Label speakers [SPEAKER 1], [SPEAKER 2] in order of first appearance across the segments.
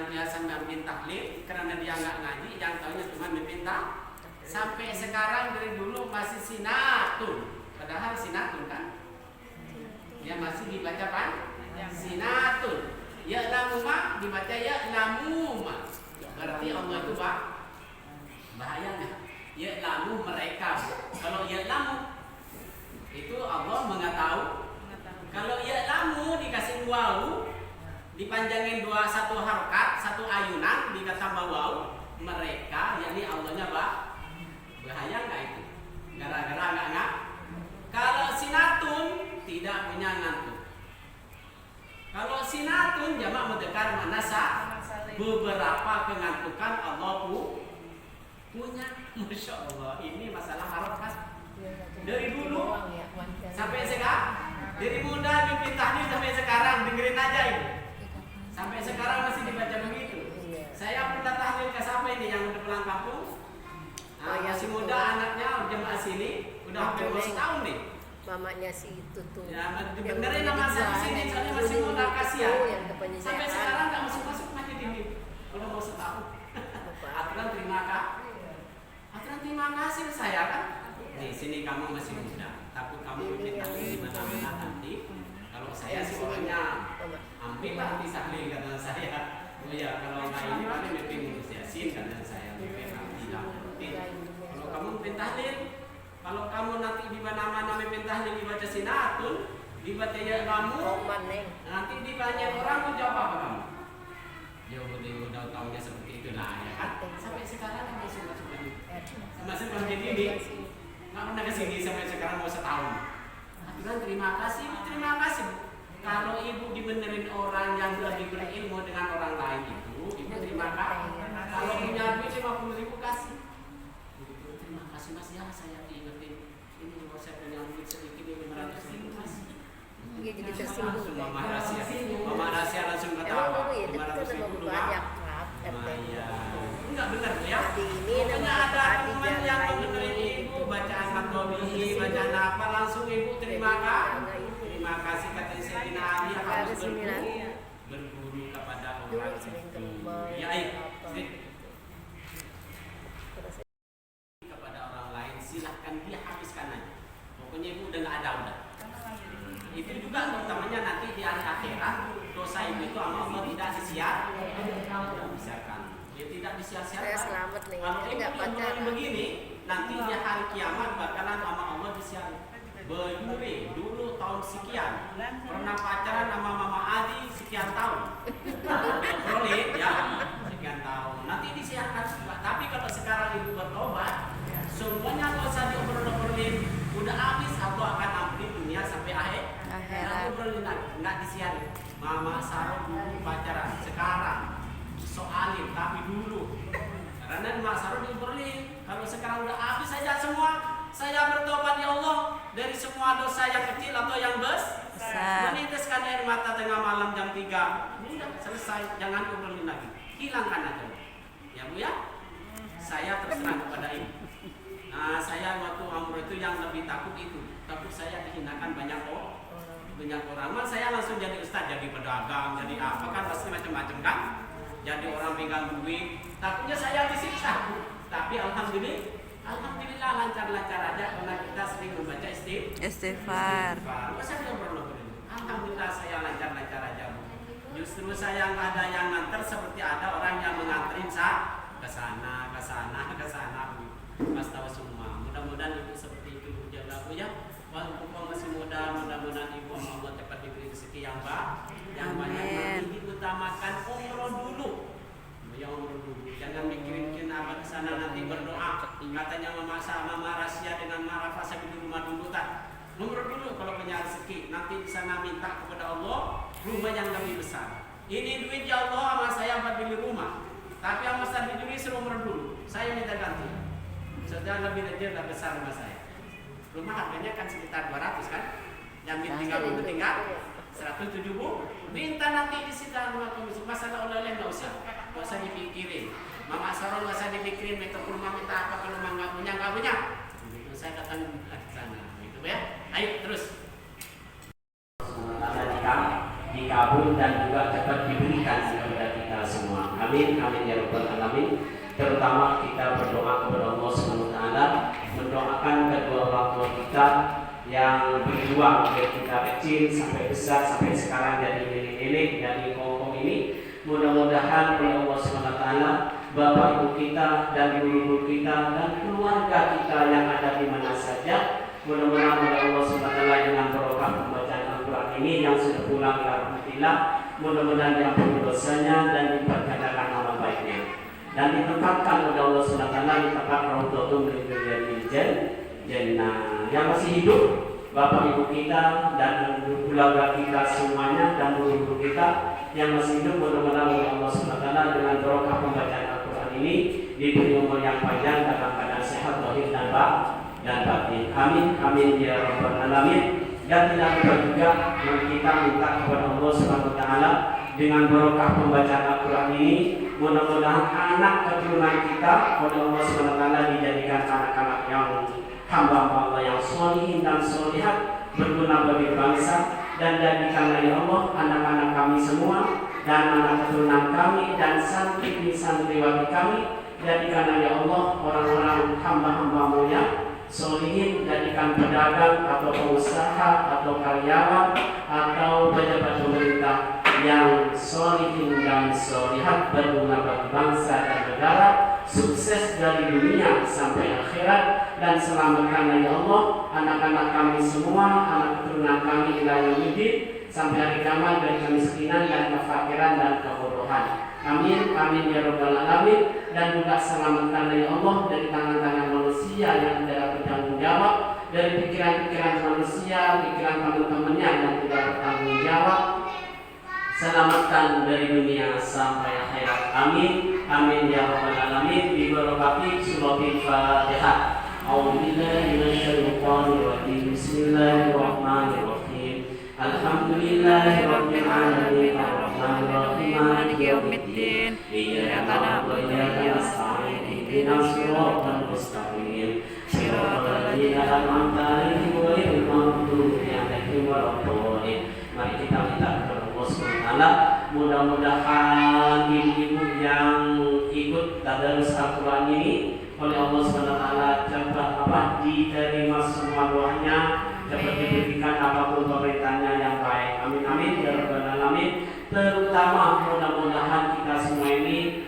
[SPEAKER 1] karena dia sambil mimpin tahlil, karena dia nggak ngaji, yang tahunya cuma mimpin tahlil. Sampai sekarang dari dulu masih sinatun, padahal sinatun kan, dia masih dibaca kan sinatun. Ya lamuma dibaca ya lamuma, berarti Allah itu bahayanya. Ya lamu mereka. Kalau ya lamu itu Allah mengetahui. Kalau ya lamu dikasih wawu, dipanjangin satu harokat, satu ayunan, ditambah wawu, mereka, yakni Allahnya bahaya nggak itu? Gara-gara nggak. Kalau sinatun tidak punya ngantuk. Kalau sinatun jamak mudzakkar manasa, beberapa kengantukan Allah punya. Masya Allah, ini masalah harokat. Dari dulu sampai sekarang, dari muda mimpi tahlil sampai sekarang, dengerin aja ini. Sampai sekarang masih dibaca begitu. Saya pernah tahlil ke siapa ini yang udah pulang kampung? Masih muda anaknya jemaah sini, udah hampir 2 tahun nih.
[SPEAKER 2] Mamanya si itu tuh.
[SPEAKER 1] Ya, dengerin nama saya di sini, soalnya masih muda, kasihan. Sampai sekarang nggak masuk masjid ini. Udah mau setahun. Aturan terima kasih saya kan. Di sini kamu masih muda, tapi kamu minta di mana-mana nanti. Kalau saya sih orangnya hampir nanti tahlil kata saya. Oh ya, kalau nggak ini paling mimpin ngurus yasin kata saya. Kalau kamu mimpin tahlil, kalau kamu nanti di mana-mana mimpin tahlil dibaca sinatun, dibaca ya kamu, nanti ditanya orang mau jawab apa kamu? Ya udah tahunya seperti itulah ya kan. Sampai sekarang masih masjid ini nggak pernah kesini sampai sekarang mau setahun. Aturan terima kasih. Kalau ibu dibenerin orang yang lebih berilmu dengan orang lain itu, ibu terima kasih. Kalau punya duit 50.000 kasih. Terima kasih mas ya, saya diingetin. Ini kalau saya punya duit sedikit ini 500.000 mas.
[SPEAKER 2] Iya jadi tersinggung.
[SPEAKER 1] Mama rahasia langsung ketawa. 500.000 banyak. Iya. Enggak benar ya. Pokoknya ada teman yang benerin ibu bacaan Matobi, bacaan apa langsung ibu terima kasih. Terima kasih kata Sayyidina Ali harus berguru kepada orang itu. Ya, kepada orang lain silahkan dia habiskan aja. Pokoknya ibu udah nggak ada udah. Itu juga utamanya nanti di akhirat dosa ibu itu sama Allah tidak disia-siakan. Dia tidak disia-siakan. Kalau ibu begini nanti di hari kiamat bakalan sama Allah disia-siakan. Begini dulu tahun sekian pernah pacaran sama Mama Adi sekian tahun. Boleh ya sekian tahun. Nanti disiarkan juga. Tapi kalau sekarang ibu bertobat, semuanya dosa diobrolin udah habis, aku akan ampuni dunia sampai akhir. Obrolin nggak disiarin. Mama Sarah dulu pacaran, sekarang soalin tapi dulu. Karena Mama Sarah diobrolin. Kalau sekarang udah habis saja semua. Saya bertobat ya Allah dari semua dosa yang kecil atau yang besar. Meniteskan air mata tengah malam jam 3. Udah selesai, jangan obrolin lagi. Hilangkan aja. Ya Bu ya. Saya terserah kepada ibu. Nah, saya waktu umroh itu yang lebih takut itu. Takut saya dihinakan banyak orang. Mas saya langsung jadi ustaz, jadi pedagang, jadi apa kan pasti macam-macam kan. Jadi orang pegang duit. Takutnya saya disiksa. Tapi Alhamdulillah lancar-lancar aja karena kita sering membaca istighfar. Alhamdulillah saya lancar-lancar aja. Justru saya nggak ada yang nganter seperti ada orang yang menganterin saya ke sana. Mas tahu semua. Mudah-mudahan ibu seperti itu jaga Bu ya. Walaupun masih muda, mudah-mudahan ibu Allah cepat diberi rezeki yang banyak. Nanti diutamakan umroh dulu. Jangan mikirin apa ke sana nanti berdoa. Katanya mama rahasia dengan Marafah sampai di rumah dulu tak. Umroh dulu kalau punya rezeki. Nanti di sana minta kepada Allah rumah yang lebih besar. Ini duit ya Allah sama saya buat beli rumah. Tapi yang besar di dunia suruh umroh dulu. Saya minta ganti. Sudah lebih besar rumah saya. Rumah harganya kan sekitar 200 kan. Yang tinggal 170. Minta nanti di situ rumah komisi. Masalah oleh-oleh nggak usah dipikirin. Mama Sarah nggak usah dipikirin. Minta rumah minta apa kalau rumah nggak punya. Itu saya datang ke sana. Gitu ya. Ayo terus. Dikabul dan juga cepat diberikan kepada kita semua. Amin, amin ya rabbal alamin. Terutama kita berdoa kepada Allah Subhanahu wa taala, mendoakan kedua orang tua kita yang berjuang dari kita kecil sampai besar sampai sekarang jadi nenek-nenek dari kaum ini. Mudah-mudahan oleh Allah Subhanahu wa taala bapak ibu kita dan guru-guru kita dan keluarga kita yang ada di mana saja, mudah-mudahan oleh Allah Subhanahu wa taala dengan barokah pembacaan Al-Qur'an ini yang sudah pulang ke rahmatillah, mudah-mudahan diampuni dosanya dan dipergandakan amal baiknya dan ditempatkan oleh Allah Subhanahu wa taala di tempat raudhatun min jannah. Yang masih hidup bapak ibu kita dan keluarga kita semuanya dan guru-guru kita yang masih hidup, mudah-mudahan Allah Subhanahu wa taala dengan barokah pembacaan Al-Qur'an ini diberi umur yang panjang dalam keadaan sehat zahir dan batin. Amin, amin ya rabbal alamin. Dan tidak lupa juga kita minta kepada Allah Subhanahu wa taala dengan barokah pembacaan Al-Qur'an ini, mudah-mudahan anak keturunan kita oleh Allah Subhanahu wa taala dijadikan anak-anak yang hamba Allah yang sholihin dan sholihat, berguna bagi bangsa, dan jadikanlah ya Allah anak-anak kami semua dan anak keturunan kami dan santriwati kami, jadikanlah ya Allah orang-orang hamba-hambamu yang sholihin, jadikan pedagang atau pengusaha atau karyawan atau pejabat pemerintah yang sholihin dan sholihat, berguna bagi bangsa dan negara, sukses dari dunia sampai akhirat, dan selamatkanlah ya Allah anak-anak kami semua, anak keturunan kami ila yaumil sampai hari kiamat dari kemiskinan dan kefakiran dan kebodohan. Amin, amin ya rabbal alamin. Dan juga selamatkanlah ya Allah dari tangan-tangan manusia yang tidak bertanggung jawab, dari pikiran-pikiran manusia, pikiran teman-temannya yang tidak bertanggung jawab. Selamatkan dari dunia sampai akhirat. Amin, amin ya rabbal alamin. Bi barakati suratul Fatihah. A'udzubillahi minasyaitonir rajim. Bismillahirrahmanirrahim. Alhamdulillahirabbil alamin. Arrahmanir rahim. Maliki yaumiddin. Iyyaka na'budu wa iyyaka nasta'in. Ihdinas siratal mustaqim. Siratal ladzina an'amta 'alaihim ghairil maghdubi 'alaihim waladdallin. Mari kita minta kepada Allah Subhanahu wa taala, mudah-mudahan ibu-ibu yang ikut tadarus Al-Qur'an ini oleh Allah Subhanahu wa taala cepat diterima semua doanya, cepat diberikan apapun perintahnya yang baik. Amin, amin ya rabbal alamin. Terutama mudah-mudahan kita semua ini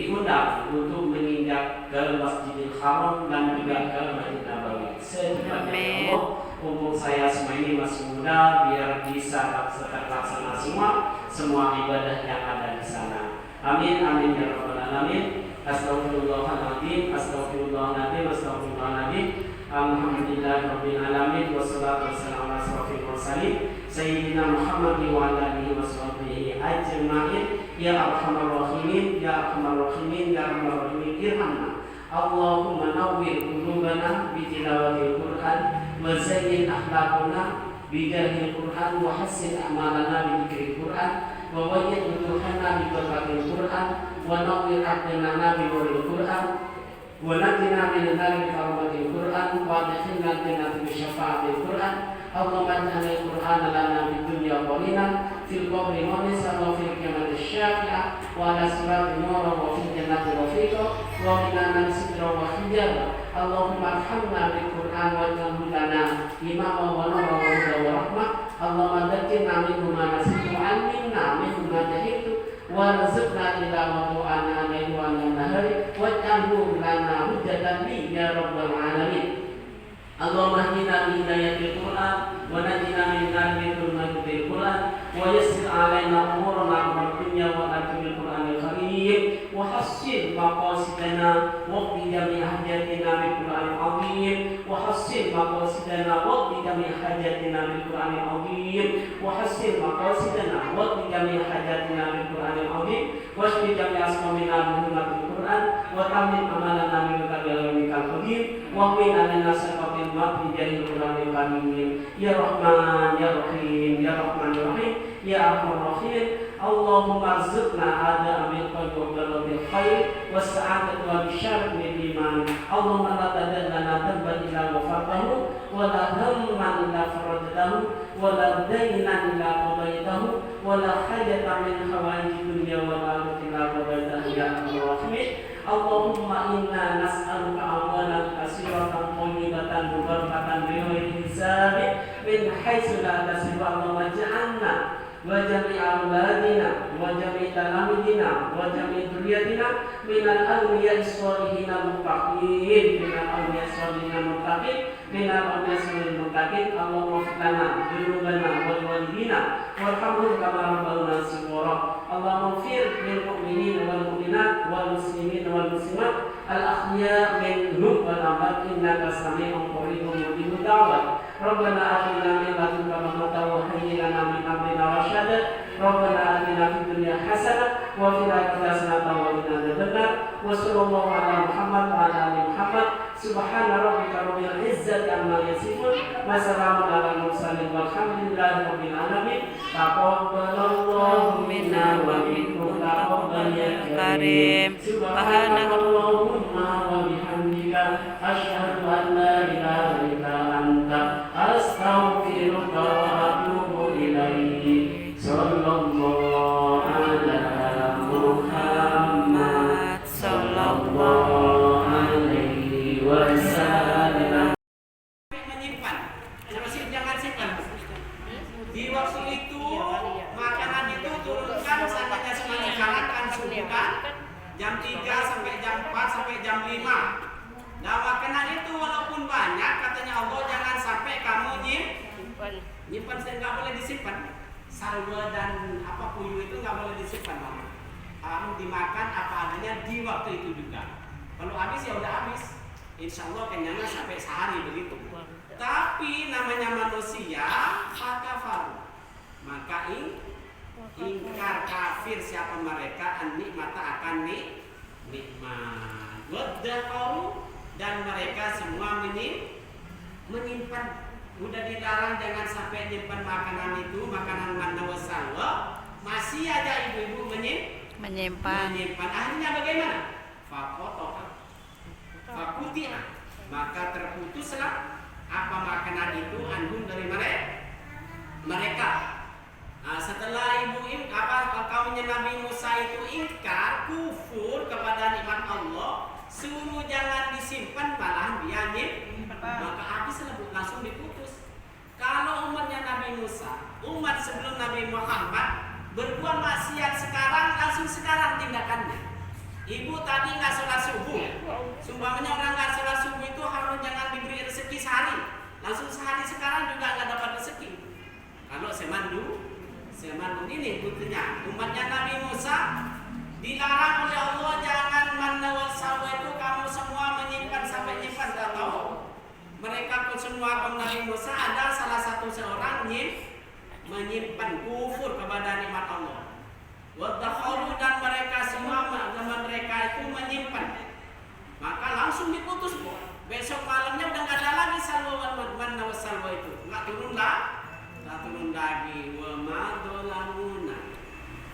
[SPEAKER 1] diundang untuk menginjak ke Masjidil Haram dan juga ke Masjid Nabawi. Secepatnya Allah, umur saya semua ini masih muda, biar bisa terlaksana semua ibadah yang ada di sana. Amin, amin ya rabbal alamin. Astaghfirullahaladzim, astaghfirullahaladzim, astaghfirullahaladzim. Alhamdulillahirabbil alamin, wassalatu wassalamu ala asyrofil mursalin sayyidina Muhammadin wa ala alihi washabbihi ajma'in. Ya arhamar rahimin, ya arhamar rahimin, ya arhamar rahimin, irhamna. Allahumma nawwir qulubana bi tilawatil Qur'an wa zayyin akhlaqana bi jahil Qur'an wa hassin a'malana bi dzikril Qur'an wa wajjih wujuhana bi barakatil Qur'an wa nawwir aqdana bi nuril Qur'an wa najina min an-nar bi karamatil Qur'an wa adkhilna jannata bi syafa'atil Qur'an. Allahumma ij'al al-Qur'ana lana fid dunya qarinan fil qabri munisa wa fil qiyamati syafi'a wa ala sirati nuran wa fil jannati rafiqa wa qina min sidra wa hijab. Allahumma arhamna bil Qur'an wa ij'alhu lana imama wa nuran wa hudan wa rahmah. Allahumma dhakkirna minhu ma nasitu wa 'allimna minhu ma jahiltu warzuqna tilawatahu ana alayhi wa ala nahari waj'alhu lana hujjatan li ya rabbal alamin. Allahumma hdina bi hidayatil Qur'an wa najina min dhulmatil Qur'an wa yassir 'alaina umurana fid dunya wal akhirati bil Qur'anil karim wa hassin maqasidana wa qdi jami' hajatina bil Qur'anil azim wa hassin maqasidana wa qdi jami' hajatina bil Qur'anil azim wa hassin maqasidana wa qdi jami' hajatina bil Qur'anil azim wa shfi jami' asqamina bi hurmatil Qur'an wa tammim amalana min kalamikal qadim wa qina lana saqatil mati jahil Qur'anil karim. Ya Rahman ya Rahim ya Rahman ya Rahim ya Arhamar Rahim. Allahumma arzuqna ada amin qawwala bil khair wasa'adat wal syarq bil iman. Allahumma la tadallana dhanban illa ghafartahu wa la hamman illa farajtahu wa la daynan illa qadaytahu wa la hajatan min hawaiji dunya wal akhirati illa qadaytahu ya arhamar rahimin. Allahumma inna nas'aluka amwalan katsiratan thayyibatan mubarakatan bi ghairi hisab min haitsu la tahsibu. Allahumma ja'alna wa jami'a auladina wa jami'a talamidina wa jami'a dzurriyyatina minal awliya'i sholihin al-muttaqin minal awliya'i sholihin al-muttaqin minal awliya'i sholihin al-muttaqin. Allahumma ighfir lana dzunubana wal walidina warhamhum kama rabbawna shighara. Allahumma ighfir lil mu'minina wal mu'minat wal muslimina wal muslimat al-ahya' minhum wal amwat innaka sami'un qaribun mujibud da'wat. Rabbana atina min ladunka rahmatan wa hayyi lana min amrina rashada. Rabbana atina fid dunya hasanah wa fil akhirati hasanah wa qina adzabannar. Wa sallallahu ala Muhammad wa ala ali Muhammad. Subhana rabbika rabbil izzati amma yasifun wa salamun alal mursalin walhamdulillahi rabbil alamin. Taqabbalallahu minna wa minkum taqabbal ya karim. Subhanakallahumma wa bihamdika asyhadu an la ilaha illa anta astaghfiruka wa atubu ilaik. Sallallahu ala Muhammad sallallahu alaihi wasallam. Menyimpan, jangan simpan. Di waktu itu makanan itu turunkan saatnya semangat subuhkan jam 3 sampai jam 4 sampai jam 5. Nah makanan itu walaupun banyak katanya Allah jangan sampai kamu nyimpan, nggak boleh disimpan. Sarwa dan apa puyuh itu nggak boleh disimpan. Kamu dimakan apa adanya di waktu itu juga. Kalau habis ya udah habis. Insya Allah kenyangnya sampai sehari begitu. Tapi namanya manusia fakafaru, maka ingkar kafir siapa mereka an-nikmata akan nikmat. Waddaqaru, dan mereka semua menyimpan. Udah dilarang jangan sampai nyimpan makanan itu, makanan manna wasalwa, masih aja ibu-ibu menyimpan. Akhirnya bagaimana? Fakutia, maka terputuslah apa makanan itu anhum dari mereka. Nah, setelah kaumnya Nabi Musa itu ingkar kufur kepada nikmat Allah, suruh jangan disimpan malah dia maka habislah langsung diputus. Kalau umatnya Nabi Musa, umat sebelum Nabi Muhammad berbuat maksiat sekarang, langsung sekarang tindakannya. Ibu tadi nggak sholat subuh, sumpahnya orang nggak sholat subuh itu harus jangan diberi rezeki sehari, langsung sehari sekarang juga nggak dapat rezeki. Kalau semandu ini buktinya umatnya Nabi Musa dilarang oleh Allah jangan manna wal salwa itu kamu semua menyimpan sampai nyimpan. Tak tahu mereka semua kaum Nabi Musa ada salah satu seorang menyimpan kufur kepada nikmat Allah. Wadakhalu, dan mereka semua mereka itu menyimpan, maka langsung diputus. Besok malamnya udah nggak ada lagi salwa manna wal salwa itu, nggak turun lagi. Wa madolamuna,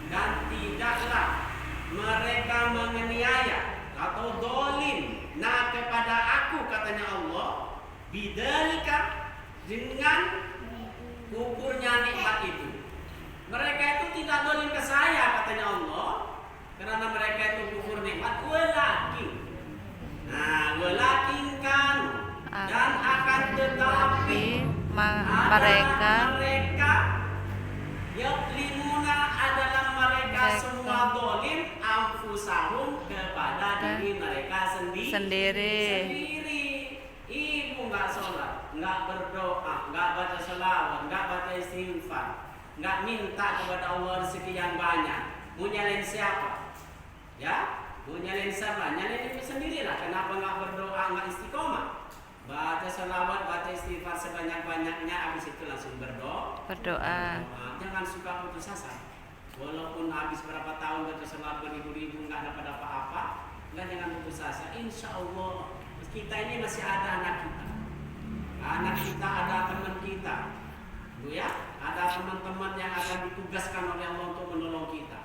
[SPEAKER 1] dan tidaklah mereka menganiaya atau dolim kepada aku katanya Allah bidzalika, dengan gugurnya nikmat itu. Mereka itu tidak dolim ke saya katanya Allah, karena mereka itu gugur nikmat. Walakin kan, dan akan tetapi mereka yaqlimuna adalah mereka semua dolim anfusahum kepada diri mereka sendiri. Ibu nggak sholat, nggak berdoa, nggak baca selawat, nggak baca istighfar, nggak minta kepada Allah rezeki yang banyak. Mau nyalain siapa? Ya, mau nyalain siapa? Nyalain ibu sendirilah. Kenapa nggak berdoa, nggak istiqomah? Baca selawat, baca istighfar sebanyak-banyaknya, habis itu langsung berdoa. Jangan suka putus asa. Walaupun habis berapa tahun baca selawat beribu-ribu nggak dapat apa-apa, jangan putus asa. Insya Allah kita ini masih ada anak kita, ada teman kita, Bu ya, ada teman-teman yang akan ditugaskan oleh Allah untuk menolong kita.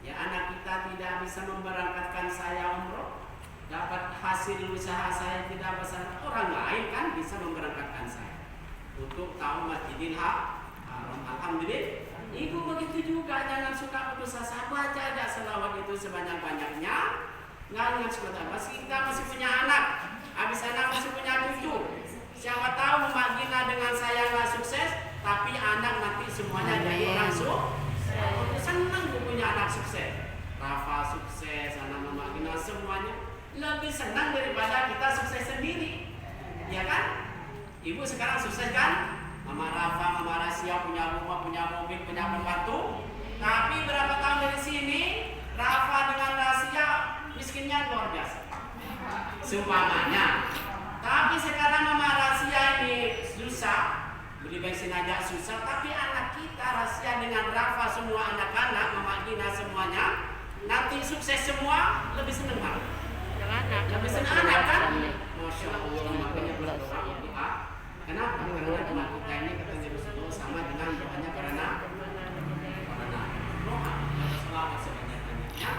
[SPEAKER 1] Ya, anak kita tidak bisa memberangkatkan saya umroh, dapat hasil usaha saya tidak besar, orang lain kan bisa memberangkatkan saya untuk tahu Masjidil Haram. Alhamdulillah. Ibu begitu juga, jangan suka putus asa, baca aja selawat itu sebanyak-banyaknya. Nggak ingat seperti apa, kita masih punya anak, habis anak masih punya cucu. Siapa tahu Mak Gina dengan saya nggak sukses, tapi anak nanti semuanya jadi orang sukses. Senang punya anak sukses. Rafa sukses, anak Mama Gina semuanya lebih senang daripada kita sukses sendiri, ya kan? Ibu sekarang sukses kan? Mama Rafa, Mama Rasia punya rumah, punya mobil, punya pembantu. Tapi berapa tahun dari sini, Rafa dengan Rasia miskinnya luar biasa. Seumpamanya. Tapi sekarang Mama Rasia ini susah, beli bensin aja susah. Tapi anak kita Rasia dengan Rafa, semua anak-anak, Mama Gina semuanya, nanti sukses semua, lebih senang banget. Lebih senang anak kan? Masya Allah, makanya berdoa doa. Kenapa? Karena doa kita ini katanya Rasulullah sama dengan doanya karena doa selawat sebanyak-banyaknya,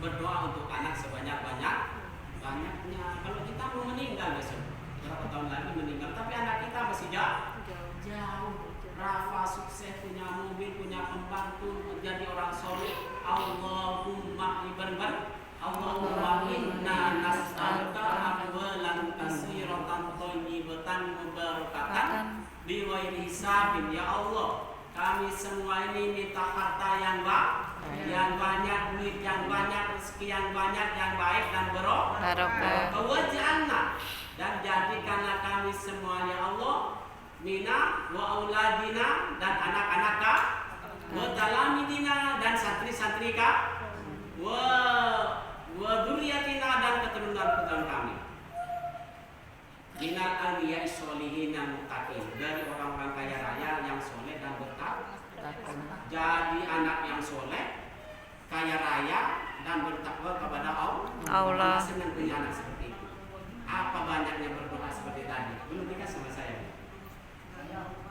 [SPEAKER 1] berdoa untuk anak sebanyak-banyaknya. Kalau kita mau meninggal besok, berapa tahun lagi meninggal, tapi anak kita masih jauh. Rafa sukses, punya mobil, punya pembantu, menjadi orang soleh. Allahumma ibar Allahumma inna nas'aluka amwalan katsiratan thayyibatan mubarakatan biwairi hisabin. Ya Allah, kami semua ini minta harta yang banyak, duit yang banyak, rezeki yang banyak, yang baik dan barokah. Waj'alna, dan jadikanlah kami semua ya Allah, mina wa auladina, dan anak-anak wa talamidina, dan santri-santri wa dzurriyyatina, dan keturunan-keturunan kami. Minal anbiya'i sholihin muttaqin, dari orang-orang kaya raya yang soleh dan bertakwa. Jadi anak yang soleh, kaya raya dan bertakwa kepada Allah. Senang punya anak seperti itu. Apa banyaknya berdoa seperti tadi? Belum dikasih sama saya.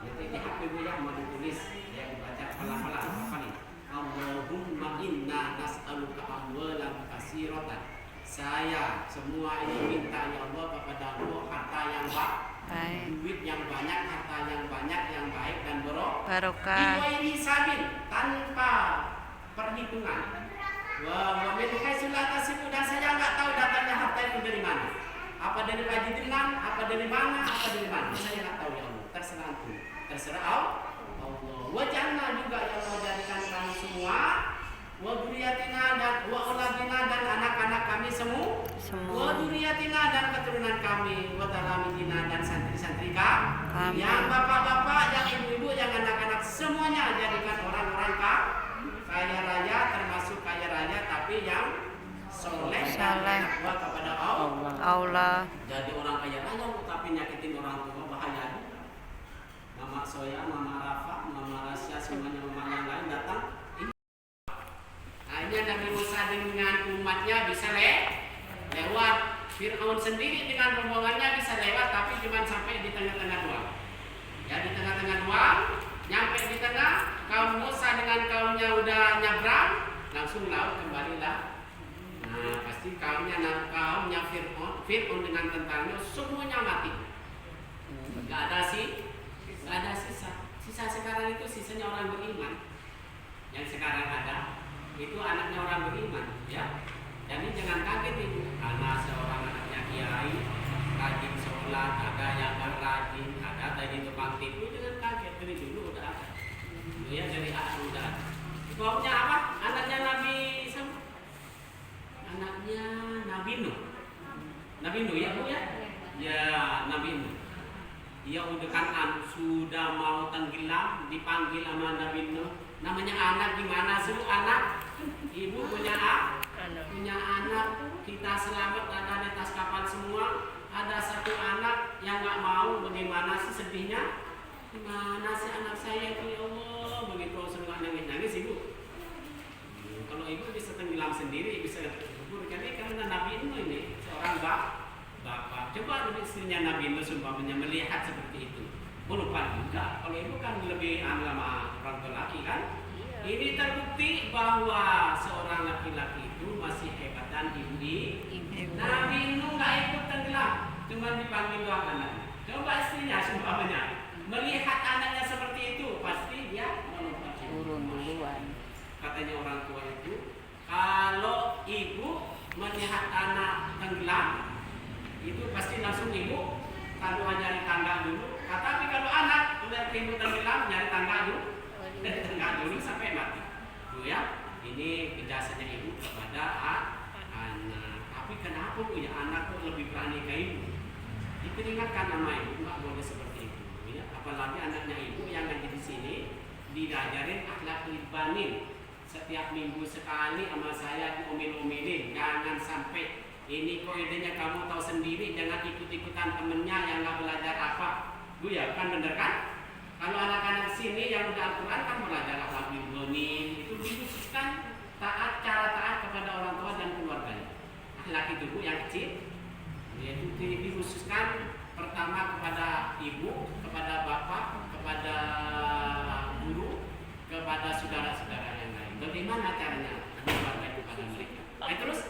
[SPEAKER 1] Jadi di HP Bu ya mau ditulis, ya dibaca pelan-pelan. Apa nih? Allahumma inna nas'aluka amwalan katsiratan. Saya semua ini minta ya Allah kepada Allah harta yang baik, duit yang banyak, harta yang banyak, yang baik dan barokah. Biwairi sabin, tanpa perhitungan. Wa min haitsu la tasbu, dan saya enggak tahu datangnya harta itu dari mana. Apa dari Haji Dinan, apa dari mana, saya enggak tahu ya Allah. Terserah Antum, terserah Allah. Waj'alna juga ya Allah, jadikan kami semua, wa dzurriyyatina, dan wa auladina, dan anak-anak kami semua, wa dzurriyyatina, dan keturunan kami, wa talamidina, dan santri-santri kami, yang bapak-bapak, yang ibu-ibu, yang anak-anak, semuanya jadikan orang-orang kaya raya, termasuk kaya raya tapi yang soleh dan takwa kepada Allah. Jadi orang kaya raya tapi nyakitin orang tua, bahaya. Mama Soya, Mama Rafa, Mama Rasya, semuanya mama yang lain datang. Akhirnya Nabi Musa dengan umatnya bisa lewat. Fir'aun sendiri dengan rombongannya bisa lewat, tapi cuma sampai di tengah-tengah doang. Ya, di tengah-tengah doang, nyampe di tengah, kaum Musa dengan kaumnya udah nyabrang, langsung laut kembalilah. Nah, pasti kaumnya Fir'aun dengan tentaranya semuanya mati. Gak ada sisa. Sisa sekarang itu sisanya orang beriman. Yang sekarang ada itu anaknya orang beriman, ya. Jadi jangan kaget ibu, karena seorang anaknya kiai rajin sholat, ada yang gak rajin, ada tadi tukang tipu, jangan kaget. Dari dulu udah ada. Ya, dari asal udah ada. Kaumnya apa? Anaknya Nabi siapa? Anaknya Nabi Nuh. Nabi Nuh ya Bu ya? Ya, Nabi Nuh. Ia udah kan sudah mau tenggelam, dipanggil sama Nabi Nuh. Namanya anak gimana sih anak? Ibu punya anak, kita selamat ada di atas kapal semua. Ada satu anak yang nggak mau, bagaimana sih sedihnya? Gimana sih anak saya itu ya Allah? Begitu semua nangis ibu. Kalau ibu bisa tenggelam sendiri, bisa kubur karena Nabi Nuh ini seorang bapak. Coba istrinya Nabi Nuh sumpahnya melihat seperti itu. lupa juga. Kalau ibu kan lebih sama orang tua laki kan. Ini terbukti bahwa seorang laki-laki itu masih hebatan ibu. Nabi Nuh nggak ikut tenggelam, cuma dipanggil doang anaknya. Coba istrinya seumpamanya melihat anaknya seperti itu, pasti dia melompat
[SPEAKER 3] turun duluan.
[SPEAKER 1] Katanya orang tua itu, kalau ibu melihat anak tenggelam, itu pasti langsung ibu kalau nyari tangga dulu. Tapi kalau anak udah ibu tenggelam, nyari tangga dulu, sampai mati. Tuh ya, ini kejasannya ibu kepada anak. Tapi kenapa punya anak kok lebih berani ke ibu? Diperingatkan nama ibu, nggak boleh seperti itu. Ya, apalagi anaknya ibu yang ngaji di sini diajarin akhlak ibanin. Setiap minggu sekali sama saya diomel-omelin, jangan sampai ini koidenya kamu tahu sendiri, jangan ikut-ikutan temennya yang nggak belajar apa. Bu ya, kan bener kan? Kalau anak-anak sini yang udah Al-Quran kan belajar akhlak ibanin, itu dikhususkan cara taat kepada orang tua dan keluarganya. Akhlak itu bu yang kecil, yaitu dikhususkan pertama kepada ibu, kepada bapak, kepada guru, kepada saudara-saudara yang lain. Bagaimana caranya keluarga kepada mereka? Terus